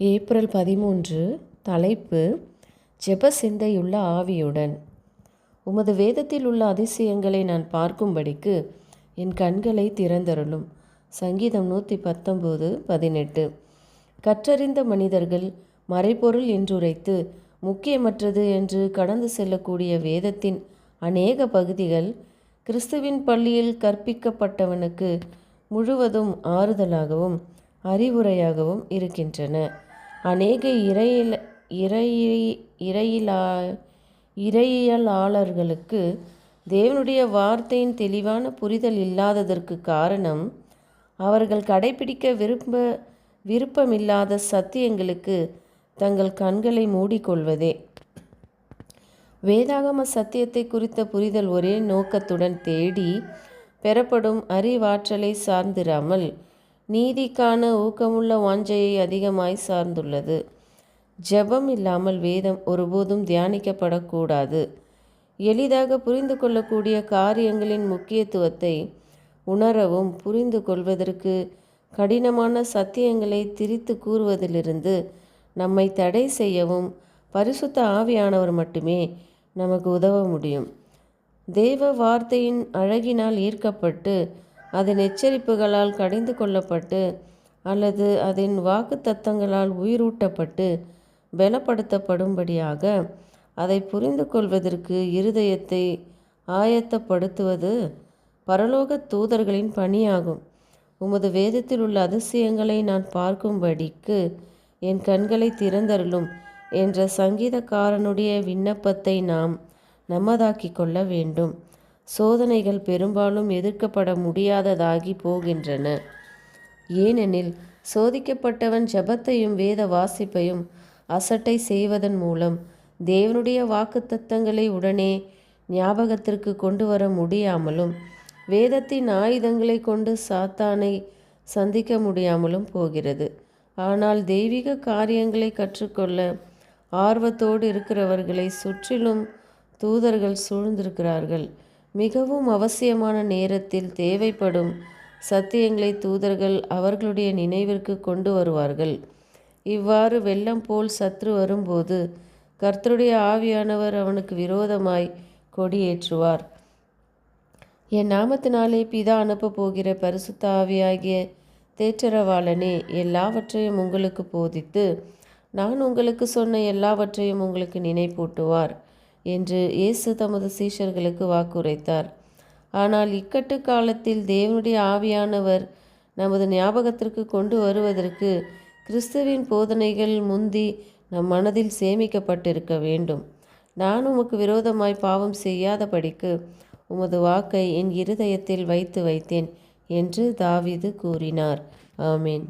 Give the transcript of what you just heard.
April 13. தலைப்பு: ஜெப சிந்தையுள்ள ஆவியுடன். உமது வேதத்தில் உள்ள அதிசயங்களை நான் பார்க்கும்படிக்கு என் கண்களை திறந்தருளும். சங்கீதம் 119:18. கற்றறிந்த மனிதர்கள் மறைபொருள் என்றுரைத்து முக்கியமற்றது என்று கடந்து செல்லக்கூடிய வேதத்தின் அநேக பகுதிகள் கிறிஸ்துவின் பள்ளியில் கற்பிக்கப்பட்டவனுக்கு முழுவதும் ஆறுதலாகவும் அறிவுரையாகவும் இருக்கின்றன. அநேக இறையியலாளர்களுக்கு தேவனுடைய வார்த்தையின் தெளிவான புரிதல் இல்லாததற்கு காரணம் அவர்கள் கடைபிடிக்க விருப்பமில்லாத சத்தியங்களுக்கு தங்கள் கண்களை மூடிக்கொள்வதே. வேதாகம சத்தியத்தை குறித்த புரிதல் ஒரே நோக்கத்துடன் தேடி பெறப்படும் அறிவாற்றலை சார்ந்திராமல் நீதிக்கான ஊக்கமுள்ள வாஞ்சையை அதிகமாய் சார்ந்துள்ளது. ஜெபம் இல்லாமல் வேதம் ஒருபோதும் தியானிக்கப்படக்கூடாது. எளிதாக புரிந்து கொள்ளக்கூடிய காரியங்களின் முக்கியத்துவத்தை உணரவும் புரிந்து கொள்வதற்கு கடினமான சத்தியங்களை திரித்து கூறுவதிலிருந்து நம்மை தடை செய்யவும் பரிசுத்த ஆவியானவர் மட்டுமே நமக்கு உதவ முடியும். தேவ வார்த்தையின் அழகினால் ஈர்க்கப்பட்டு அதன் எச்சரிப்புகளால் கடிந்து கொள்ளப்பட்டு அல்லது அதன் வாக்கு தத்தங்களால் உயிரூட்டப்பட்டு பலப்படுத்தப்படும்படியாக அதை புரிந்து கொள்வதற்கு இருதயத்தை ஆயத்தப்படுத்துவது பரலோக தூதர்களின் பணியாகும். உமது வேதத்தில் உள்ள அதிசயங்களை நான் பார்க்கும்படிக்கு என் கண்களை திறந்தருளும் என்ற சங்கீதக்காரனுடைய விண்ணப்பத்தை நாம் நம்மதாக்கி கொள்ள வேண்டும். சோதனைகள் பெரும்பாலும் எதிர்க்கப்பட முடியாததாகி போகின்றன. ஏனெனில் சோதிக்கப்பட்டவன் ஜெபத்தையும் வேத வாசிப்பையும் அசட்டை செய்வதன் மூலம் தேவனுடைய வாக்குத்தத்தங்களை உடனே ஞாபகத்திற்கு கொண்டு வர முடியாமலும் வேதத்தின் ஆயுதங்களை கொண்டு சாத்தானை சந்திக்க முடியாமலும் போகிறது. ஆனால் தெய்வீக காரியங்களை கற்றுக்கொள்ள ஆர்வத்தோடு இருக்கிறவர்களை சுற்றிலும் தூதர்கள் சூழ்ந்திருக்கிறார்கள். மிகவும் அவசியமான நேரத்தில் தேவைப்படும் சத்தியங்களை தூதர்கள் அவர்களுடைய நினைவிற்கு கொண்டு வருவார்கள். இவ்வாறு வெள்ளம் போல் சத்ரு வரும்போது கர்த்தருடைய ஆவியானவர் அவனுக்கு விரோதமாய் கொடியேற்றுவார். என் நாமத்தினாலே பிதா அனுப்ப போகிற பரிசுத்த ஆவியாகிய தேற்றரவாளனே எல்லாவற்றையும் உங்களுக்கு போதித்து நான் உங்களுக்கு சொன்ன எல்லாவற்றையும் உங்களுக்கு நினைப்பூட்டுவார் என்று இயேசு தமது சீஷர்களுக்கு வாக்குரைத்தார். ஆனால் இக்கட்டு காலத்தில் தேவனுடைய ஆவியானவர் நமது ஞாபகத்திற்கு கொண்டு வருவதற்கு கிறிஸ்துவின் போதனைகள் முந்தி நம் மனதில் சேமிக்கப்பட்டிருக்க வேண்டும். நான் உமக்கு விரோதமாய் பாவம் செய்யாதபடிக்கு உமது வாக்கை என் இருதயத்தில் வைத்தேன் என்று தாவீது கூறினார். ஆமேன்.